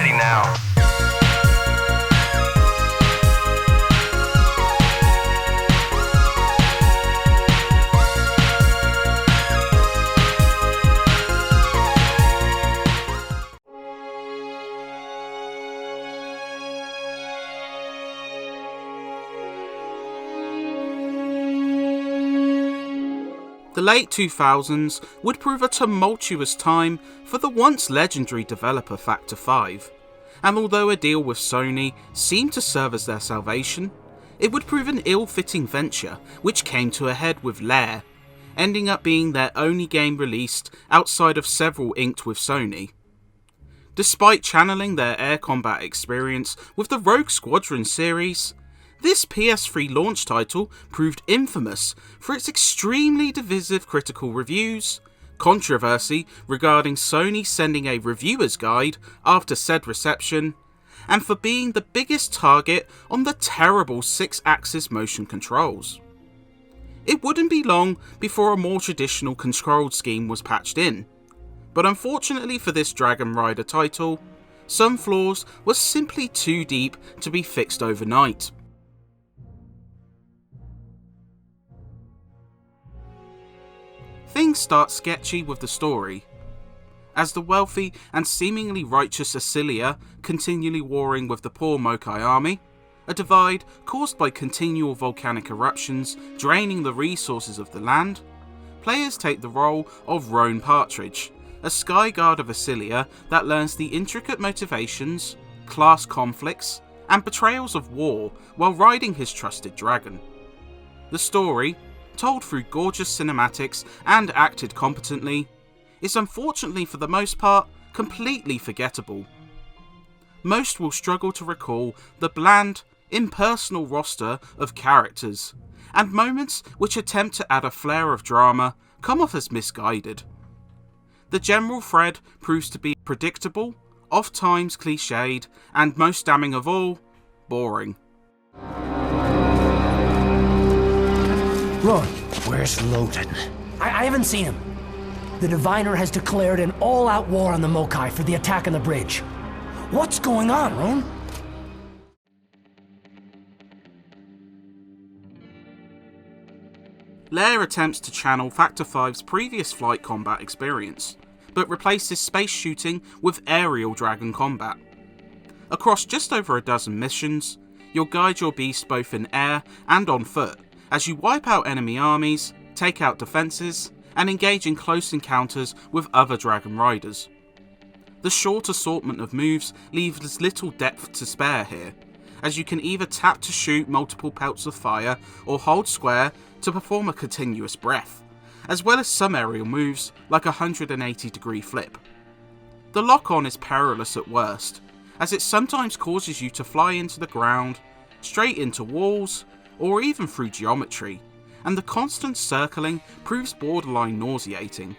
ready now. The late 2000s would prove a tumultuous time for the once legendary developer Factor 5, and although a deal with Sony seemed to serve as their salvation, it would prove an ill-fitting venture which came to a head with Lair, ending up being their only game released outside of several inked with Sony. Despite channeling their air combat experience with the Rogue Squadron series, this PS3 launch title proved infamous for its extremely divisive critical reviews, controversy regarding Sony sending a reviewer's guide after said reception, and for being the biggest target on the terrible 6-axis motion controls. It wouldn't be long before a more traditional control scheme was patched in, but unfortunately for this Dragon Rider title, some flaws were simply too deep to be fixed overnight. Things start sketchy with the story. As the wealthy and seemingly righteous Acilia continually warring with the poor Mokai army, a divide caused by continual volcanic eruptions draining the resources of the land, players take the role of Roan Partridge, a skyguard of Acilia that learns the intricate motivations, class conflicts, and betrayals of war while riding his trusted dragon. The story, told through gorgeous cinematics and acted competently, is unfortunately for the most part completely forgettable. Most will struggle to recall the bland, impersonal roster of characters, and moments which attempt to add a flair of drama come off as misguided. The general thread proves to be predictable, oft-times cliched, and most damning of all, boring. Roy, where's Loden? I haven't seen him. The Diviner has declared an all-out war on the Mokai for the attack on the bridge. What's going on, Roan? Lair attempts to channel Factor 5's previous flight combat experience, but replaces space shooting with aerial dragon combat. Across just over a dozen missions, you'll guide your beast both in air and on foot, as you wipe out enemy armies, take out defences, and engage in close encounters with other Dragon Riders. The short assortment of moves leaves little depth to spare here, as you can either tap to shoot multiple pelts of fire or hold square to perform a continuous breath, as well as some aerial moves like a 180-degree flip. The lock-on is perilous at worst, as it sometimes causes you to fly into the ground, straight into walls, or even through geometry, and the constant circling proves borderline nauseating.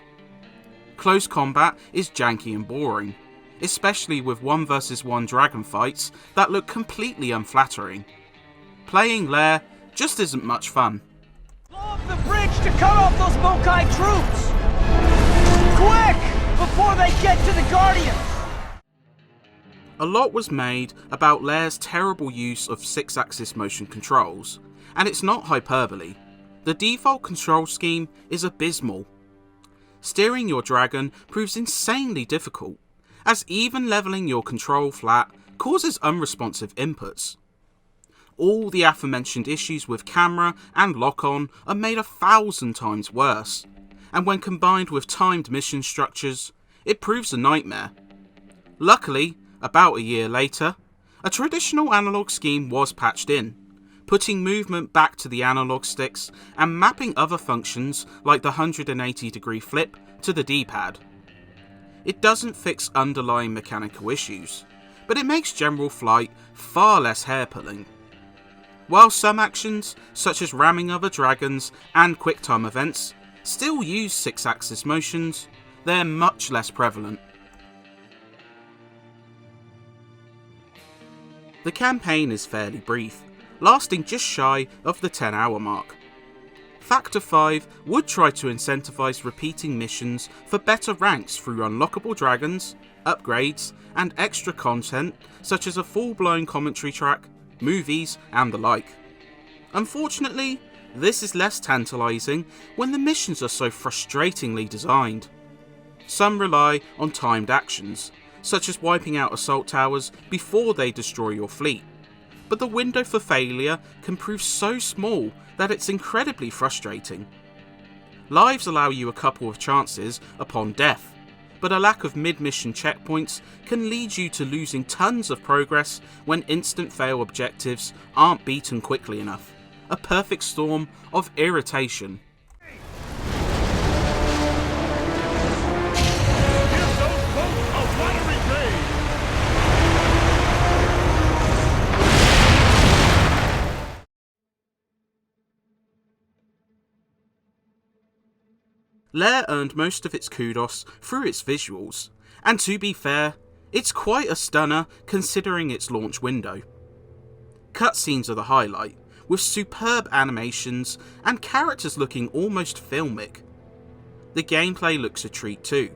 Close combat is janky and boring, especially with 1 vs 1 dragon fights that look completely unflattering. Playing Lair just isn't much fun. Blow up the bridge to cut off those Mokai troops! Quick! Before they get to the Guardians! A lot was made about Lair's terrible use of 6-axis motion controls, and it's not hyperbole. The default control scheme is abysmal. Steering your dragon proves insanely difficult, as even levelling your control flat causes unresponsive inputs. All the aforementioned issues with camera and lock-on are made 1,000 times worse, and when combined with timed mission structures, it proves a nightmare. Luckily, about a year later, a traditional analog scheme was patched in, putting movement back to the analog sticks and mapping other functions like the 180-degree flip to the D-pad. It doesn't fix underlying mechanical issues, but it makes general flight far less hair-pulling. While some actions, such as ramming other dragons and quick-time events, still use 6-axis motions, they're much less prevalent. The campaign is fairly brief, lasting just shy of the 10-hour mark. Factor 5 would try to incentivize repeating missions for better ranks through unlockable dragons, upgrades, and extra content such as a full-blown commentary track, movies, and the like. Unfortunately, this is less tantalising when the missions are so frustratingly designed. Some rely on timed actions, such as wiping out assault towers before they destroy your fleet, but the window for failure can prove so small that it's incredibly frustrating. Lives allow you a couple of chances upon death, but a lack of mid-mission checkpoints can lead you to losing tons of progress when instant fail objectives aren't beaten quickly enough. A perfect storm of irritation. Lair earned most of its kudos through its visuals, and to be fair, it's quite a stunner considering its launch window. Cutscenes are the highlight, with superb animations and characters looking almost filmic. The gameplay looks a treat too,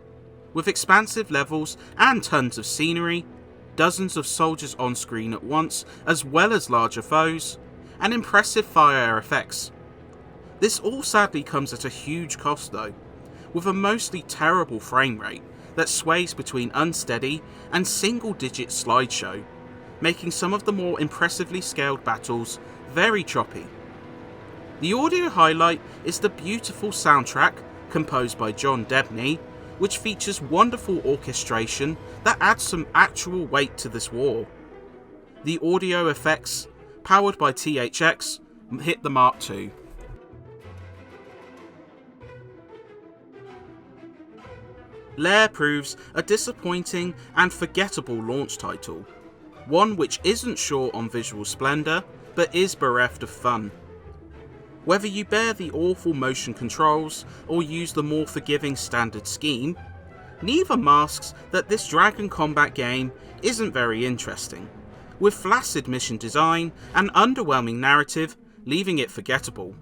with expansive levels and tons of scenery, dozens of soldiers on screen at once as well as larger foes, and impressive fire effects. This all sadly comes at a huge cost though, with a mostly terrible frame rate that sways between unsteady and single-digit slideshow, making some of the more impressively scaled battles very choppy. The audio highlight is the beautiful soundtrack composed by John Debney, which features wonderful orchestration that adds some actual weight to this war. The audio effects, powered by THX, hit the mark too. Lair proves a disappointing and forgettable launch title, one which isn't short on visual splendour, but is bereft of fun. Whether you bear the awful motion controls or use the more forgiving standard scheme, neither masks that this Dragon Combat game isn't very interesting, with flaccid mission design and underwhelming narrative leaving it forgettable.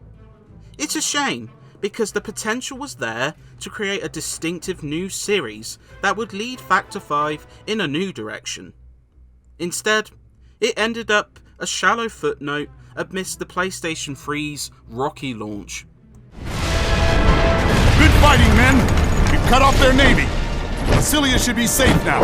It's a shame, because the potential was there to create a distinctive new series that would lead Factor 5 in a new direction. Instead, it ended up a shallow footnote amidst the PlayStation 3's rocky launch. Good fighting, men! We've cut off their navy. Massilia should be safe now.